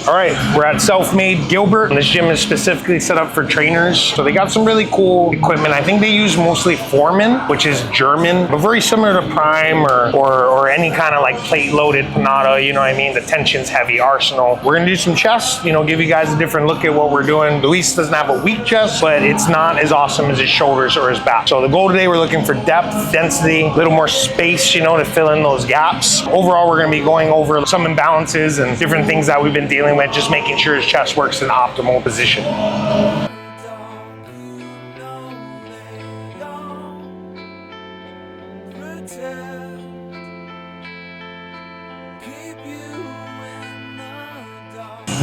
All right, we're at Self-Made Gilbert. This gym is specifically set up for trainers. So they got some really cool equipment. I think they use mostly Foreman, which is German, but very similar to Prime or any kind of like plate-loaded Panada, you know what I mean? The tension's heavy Arsenal. We're gonna do some chest, you know, give you guys a different look at what we're doing. Luis doesn't have a weak chest, but it's not as awesome as his shoulders or his back. So the goal today, we're looking for depth, density, a little more space, you know, to fill in those gaps. Overall, we're gonna be going over some imbalances and different things that we've been dealing with, just making sure his chest works in optimal position.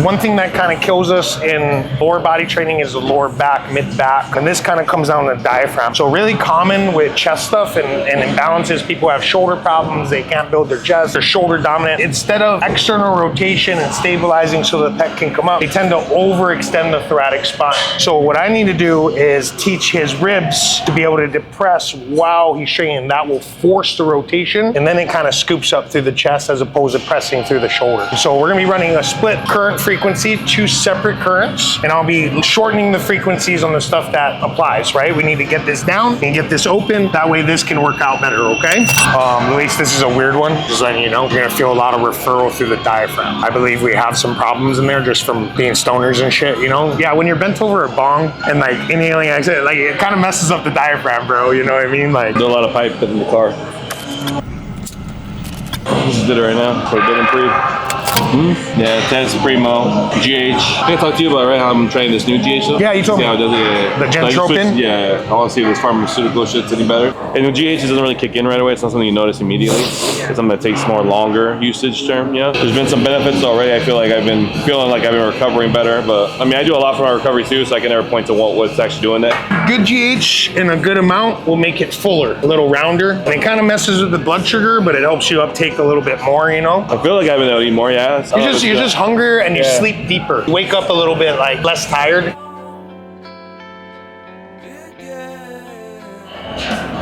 One thing that kind of kills us in lower body training is the lower back, mid back, and this kind of comes down to the diaphragm. So really common with chest stuff and imbalances, people have shoulder problems, they can't build their chest, they're shoulder dominant. Instead of external rotation and stabilizing so the pec can come up, they tend to overextend the thoracic spine. So what I need to do is teach his ribs to be able to depress while he's training. That will force the rotation, and then it kind of scoops up through the chest as opposed to pressing through the shoulder. So we're gonna be running a split current frequency, 2 separate currents, and I'll be shortening the frequencies on the stuff that applies, right? We need to get this down and get this open. That way this can work out better, okay? Luis, this is a weird one. Just letting you know, you're gonna feel a lot of referral through the diaphragm. I believe we have some problems in there just from being stoners and shit, you know? Yeah, when you're bent over a bong and like inhaling, like it kind of messes up the diaphragm, bro, you know what I mean? Like, do a lot of pipe in the car. This is it right now for Bit and Pre. Yeah, Tennis Primo, GH. I talked to you about, right, how I'm trying this new GH stuff? Yeah, you told me. How it does it, the Gentropin? Yeah, I want to see if this pharmaceutical shit's any better. And the GH doesn't really kick in right away. It's not something you notice immediately. It's something that takes more longer usage term, you know? There's been some benefits already. I feel like I've been feeling like I've been recovering better, but I mean, I do a lot for my recovery too, so I can never point to what's actually doing that. Good GH in a good amount will make it fuller, a little rounder, and it kind of messes with the blood sugar, but it helps you uptake a little bit more, you know? I feel like I've been able to eat more, yeah. You're just hungrier and you sleep deeper. You wake up a little bit like less tired.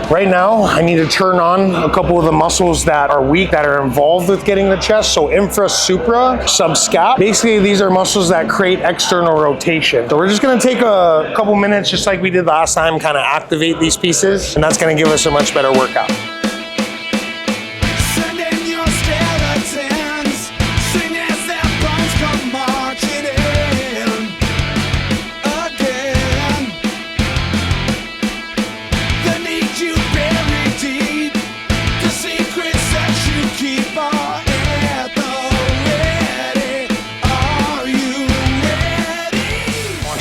Right now, I need to turn on a couple of the muscles that are weak, that are involved with getting the chest. So infra, supra, subscap. Basically, these are muscles that create external rotation. So we're just gonna take a couple minutes, just like we did last time, kind of activate these pieces, and that's gonna give us a much better workout.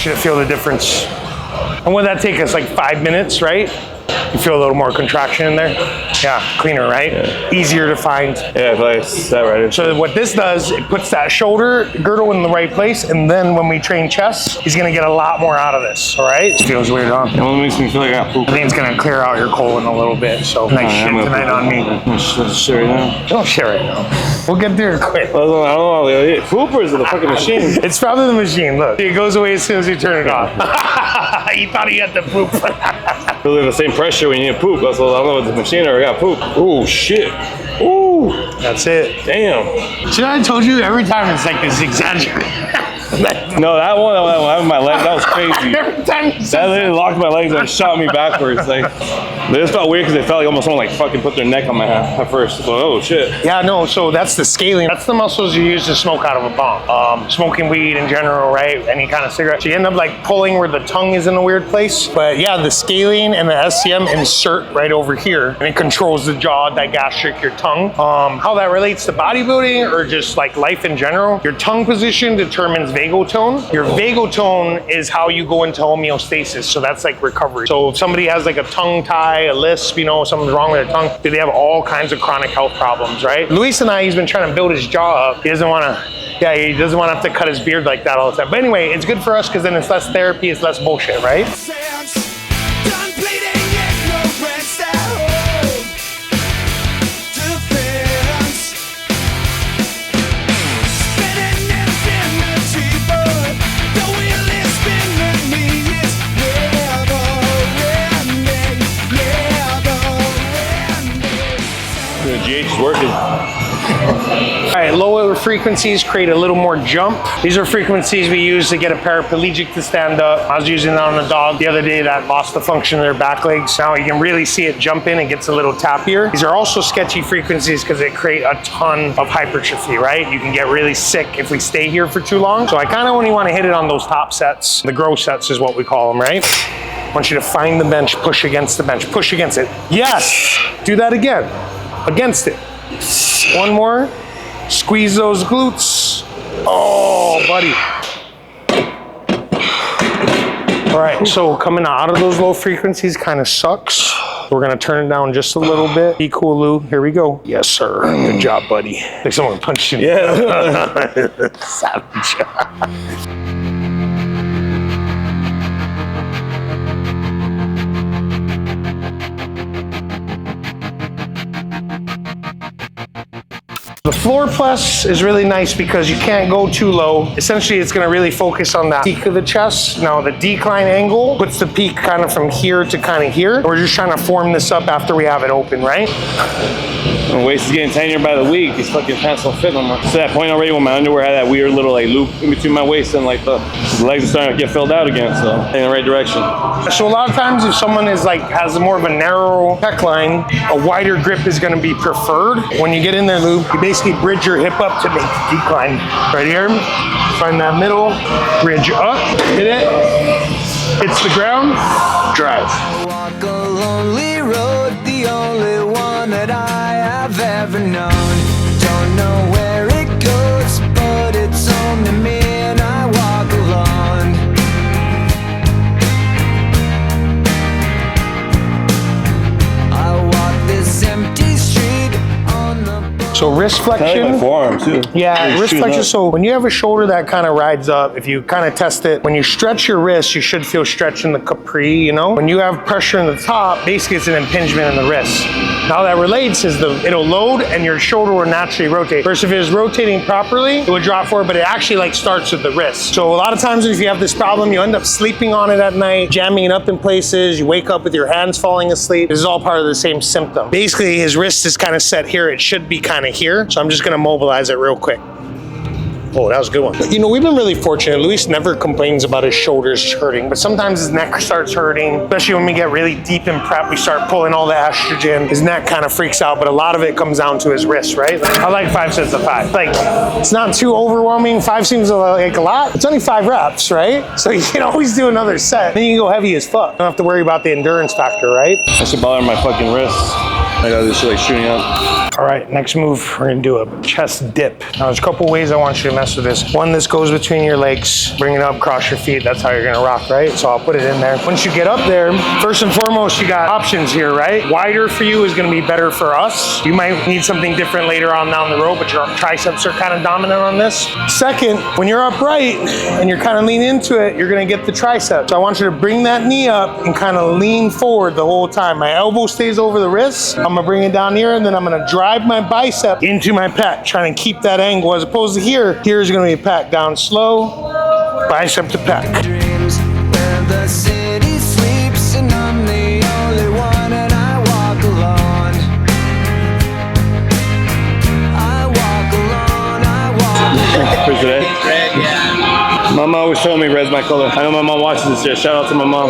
To feel the difference. And would that take us like 5 minutes, right? You feel a little more contraction in there? Yeah, cleaner, right? Yeah. Easier to find. Yeah, if that right. So what this does, it puts that shoulder girdle in the right place, and then when we train chest, he's gonna get a lot more out of this, all right? It feels weird, huh? It only makes me feel like I got poop. I think it's gonna clear out your colon a little bit, so nice shit tonight on me. Shit right now. Don't shit right now. We'll get there quick. I don't know, poop or is it the fucking machine? It's probably the machine, look. It goes away as soon as you turn it off. He thought he had the poop. Feels like the same pressure when you need poop. That's what, I don't know if it's the machine or I got poop. Oh shit. Ooh. That's it. Damn. See, I told you every time it's like this exaggerated. No, that one, having my legs, that was crazy. Every time that literally locked my legs and shot me backwards. Like, this felt weird because it felt like almost someone like fucking put their neck on my hand at first. So, oh shit. Yeah, no, so that's the scaling. That's the muscles you use to smoke out of a bong. Smoking weed in general, right? Any kind of cigarette. So you end up like pulling where the tongue is in a weird place. But yeah, the scaling and the SCM insert right over here, and it controls the jaw, digastric, your tongue. How that relates to bodybuilding or just like life in general, your tongue position determines vagotone. Your vagotone is how you go into homeostasis. So that's like recovery. So if somebody has like a tongue tie, a lisp, you know, something's wrong with their tongue, they have all kinds of chronic health problems, right? Luis and I, he's been trying to build his jaw up. He doesn't want to, yeah, he doesn't want to have to cut his beard like that all the time. But anyway, it's good for us because then it's less therapy, it's less bullshit, right? The GH is working. All right, lower frequencies create a little more jump. These are frequencies we use to get a paraplegic to stand up. I was using that on a dog the other day that lost the function of their back legs. Now you can really see it jump in and gets a little tappier. These are also sketchy frequencies because they create a ton of hypertrophy, right? You can get really sick if we stay here for too long. So I kind of only want to hit it on those top sets. The grow sets is what we call them, right? I want you to find the bench, push against the bench, push against it. Yes! Do that again. Against it. One more. Squeeze those glutes. Oh, buddy. All right, so coming out of those low frequencies kind of sucks. We're gonna turn it down just a little bit. Be cool, Lou. Here we go. Yes, sir. Good job, buddy. Like someone punched you. Yeah. Savage. The floor press is really nice because you can't go too low. Essentially, it's gonna really focus on that peak of the chest. Now, the decline angle puts the peak kind of from here to kind of here. We're just trying to form this up after we have it open, right? My waist is getting tinier by the week. These fucking pants don't fit no more. To that point already when my underwear had that weird little like loop in between my waist and like the legs are starting to get filled out again, so in the right direction. So a lot of times if someone is like has more of a narrow pec line, a wider grip is gonna be preferred. When you get in there, Lou, you basically bridge your hip up to make the decline. Right here, find that middle, bridge up, hit it, hits the ground, drive. Walk a lonely road, the only one that I have ever known. Don't know where it goes, but it's only me and I walk alone. I walk this empty street on the So wrist I flexion. like my forearm too. Yeah, wrist Shooting flexion. up. So when you have a shoulder that kind of rides up, if you kind of test it, when you stretch your wrist, you should feel stretch in the capri, you know? When you have pressure in the top, basically it's an impingement in the wrist. Now that relates is it'll load and your shoulder will naturally rotate. Versus if it was rotating properly, it would drop forward, but it actually like starts with the wrist. So a lot of times if you have this problem, you end up sleeping on it at night, jamming it up in places, you wake up with your hands falling asleep. This is all part of the same symptom. Basically his wrist is kind of set here. It should be kind of here. So I'm just gonna mobilize it real quick. Oh, that was a good one. You know, we've been really fortunate. Luis never complains about his shoulders hurting, but sometimes his neck starts hurting, especially when we get really deep in prep, we start pulling all the estrogen. His neck kind of freaks out, but a lot of it comes down to his wrist, right? I like 5 sets of 5. Like, it's not too overwhelming. 5 seems like a lot. It's only 5 reps, right? So you can always do another set. Then you can go heavy as fuck. You don't have to worry about the endurance factor, right? That should bother my fucking wrists. I got this shit like shooting up. All right, next move, we're gonna do a chest dip. Now there's a couple ways I want you to mess with this. One, this goes between your legs, bring it up, cross your feet, that's how you're gonna rock, right? So I'll put it in there. Once you get up there, first and foremost, you got options here, right? Wider for you is gonna be better for us. You might need something different later on down the road, but your triceps are kind of dominant on this. Second, when you're upright and you're kind of leaning into it, you're gonna get the tricep. So I want you to bring that knee up and kind of lean forward the whole time. My elbow stays over the wrist. I'm gonna bring it down here and then I'm gonna drive my bicep into my pec, trying to keep that angle as opposed to here's gonna be pec, down slow, bicep to pec. dreams where the city sleeps and I'm the only one and I walk alone. I walk alone, I walk Where's it at? red, yeah. Mama always told me red's my color. I know my mom watches this shit. Shout out to my mom.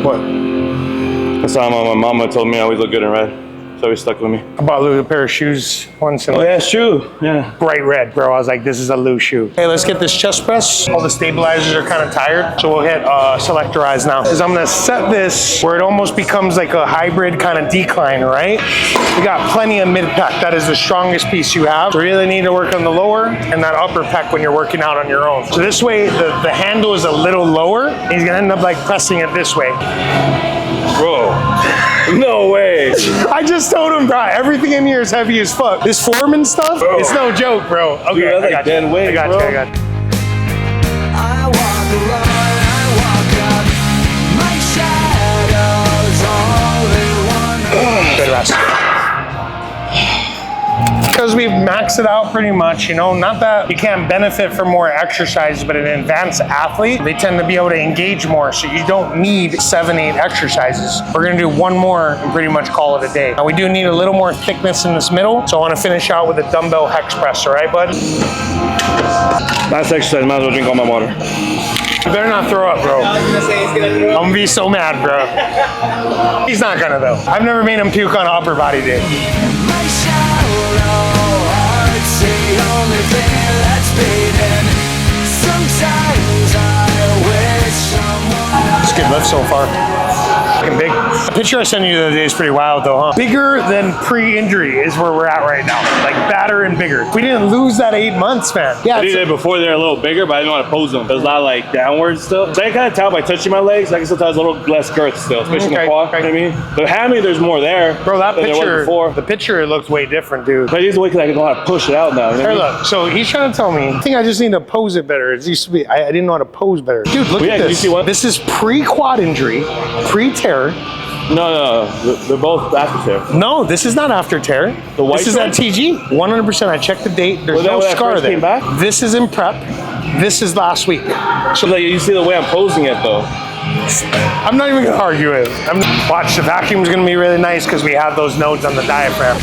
What? That's how my mama told me I always look good in red. So always stuck with me. I bought Lou a pair of shoes once and Oh yeah, it's true. Yeah. bright red, bro. I was like, this is a Lou shoe. Hey, let's get this chest press. All the stabilizers are kind of tired. So we'll hit selectorize now. Because I'm gonna set this where it almost becomes like a hybrid kind of decline, right? We got plenty of mid pec. That is the strongest piece you have. We really need to work on the lower and that upper pec when you're working out on your own. So this way, the handle is a little lower. He's gonna end up like pressing it this way. Bro. No way. I just told him, bro, everything in here is heavy as fuck. This Foreman stuff, Bro. it's no joke, bro. Okay, Dude, that's I like got you. dead weight, I got you, bro. I got you. I walk alone, I walk up. My shadow's all they want. Good rest. because we've maxed it out pretty much, you know, not that you can't benefit from more exercise, but an advanced athlete, they tend to be able to engage more, so you don't need 7, 8 exercises. We're gonna do one more and pretty much call it a day. Now we do need a little more thickness in this middle, so I wanna finish out with a dumbbell hex press, all right, bud? Last exercise, might as well drink all my water. You better not throw up, bro. I'm gonna be so mad, bro. He's not gonna though. I've never made him puke on an upper body day. My shallow heart's the only thing that's beating. Sometimes I wish someone. It's a good lift so far. Fucking big. The picture I sent you the other day is pretty wild though, huh? Bigger than pre-injury is where we're at right now. Like badder and bigger. We didn't lose that 8 months, man. Yeah, I did it before they're a little bigger, but I didn't want to pose them. There's a lot of like downwards still. So I can kind of tell by touching my legs, I can still tell there's a little less girth still, especially in the quad, you know what I mean? But hammy, there's more there. bro, that than there was picture, before. the picture looked way different, dude. But I use the way because I can know how to push it out now. You know Here, what I mean? look. So he's trying to tell me, I think I just need to pose it better. It used to be, I didn't know how to pose better. Dude, look Well, yeah, at can you this. see what? This is pre-quad injury, pre-tear. No. They're both after tear. No, this is not after tear. The white this is at stripe? TG. 100%. I checked the date. There's Was that no when I scar first there. came back? This is in prep. This is last week. So like you see the way I'm posing it though. I'm not even gonna argue it. Watch, the vacuum's gonna be really nice because we have those nodes on the diaphragm.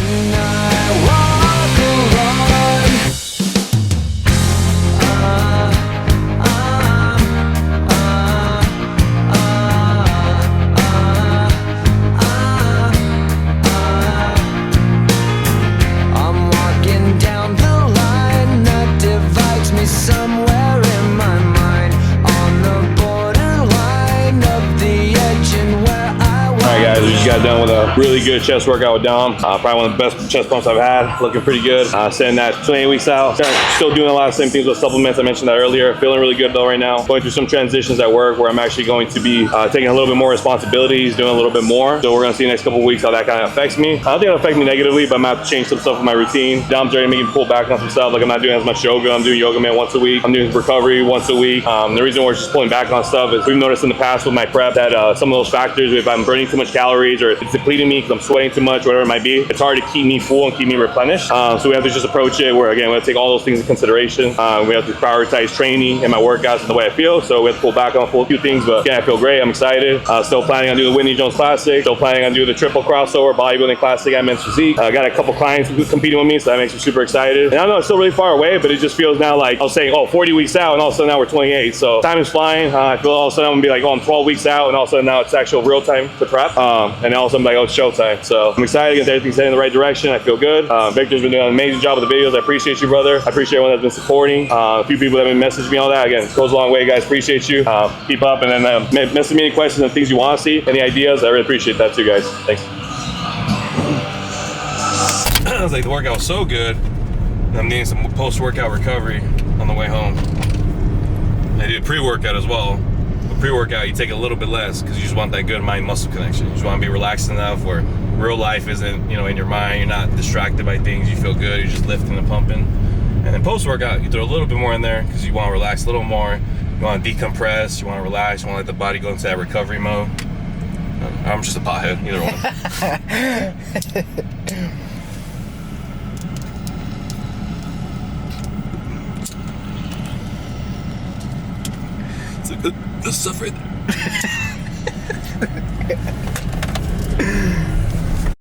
I'm walking down the line that divides me somewhere in my mind, on the borderline of the edge and where I want. All right, guys, we just got done with a really good chest workout with Dom. Probably one of the best chest pumps I've had. Looking pretty good. Setting that 28 weeks out. Still doing a lot of the same things with supplements. I mentioned that earlier. Feeling really good though right now. Going through some transitions at work where I'm actually going to be taking a little bit more responsibilities, doing a little bit more. So we're gonna see the next couple of weeks how that kind of affects me. I don't think it'll affect me negatively, but I'm gonna have to change some stuff in my routine. Dom's already making me pull back on some stuff. Like I'm not doing as much yoga. I'm doing yoga man once a week. I'm doing recovery once a week. The reason we're just pulling back on stuff is we've noticed in the past with my prep that some of those factors, if I'm burning too much calories or it's depleting me because I'm sweating too much, whatever it might be, it's hard to keep me full and keep me replenished. So we have to just approach it where, again, we have to take all those things into consideration. We have to prioritize training and my workouts and the way I feel. So we have to pull back on a few things, but again, I feel great. I'm excited. Still planning on doing the Whitney Jones Classic. Still planning on doing the triple crossover bodybuilding classic at Men's Physique. I got a couple clients competing with me, so that makes me super excited. And I know it's still really far away, but it just feels now like I was saying, oh, 40 weeks out, and all of a sudden now we're 28. So time is flying. I feel all of a sudden I'm gonna be like, oh, I'm 12 weeks out, and all of a sudden now it's actual real time to prep. And all of a sudden I'm like, oh, it's showtime. So I'm excited again. Everything's heading in the right direction. I feel good. Victor's been doing an amazing job with the videos. I appreciate you, brother. I appreciate everyone that's been supporting. A few people that have been messaging me, all that. Again, it goes a long way, guys. Appreciate you. Keep up, and then message me any questions and things you want to see, any ideas. I really appreciate that too, guys. Thanks. I was like, the workout was so good. I'm needing some post-workout recovery on the way home. I did pre-workout as well. With pre-workout, you take a little bit less because you just want that good mind-muscle connection. You just want to be relaxed enough where real life isn't, in your mind. You're not distracted by things. You feel good. You're just lifting and pumping. And then post-workout, you throw a little bit more in there because you want to relax a little more. You want to decompress. You want to relax. You want to let the body go into that recovery mode. I'm just a pothead. Either one. It's like the stuff right there.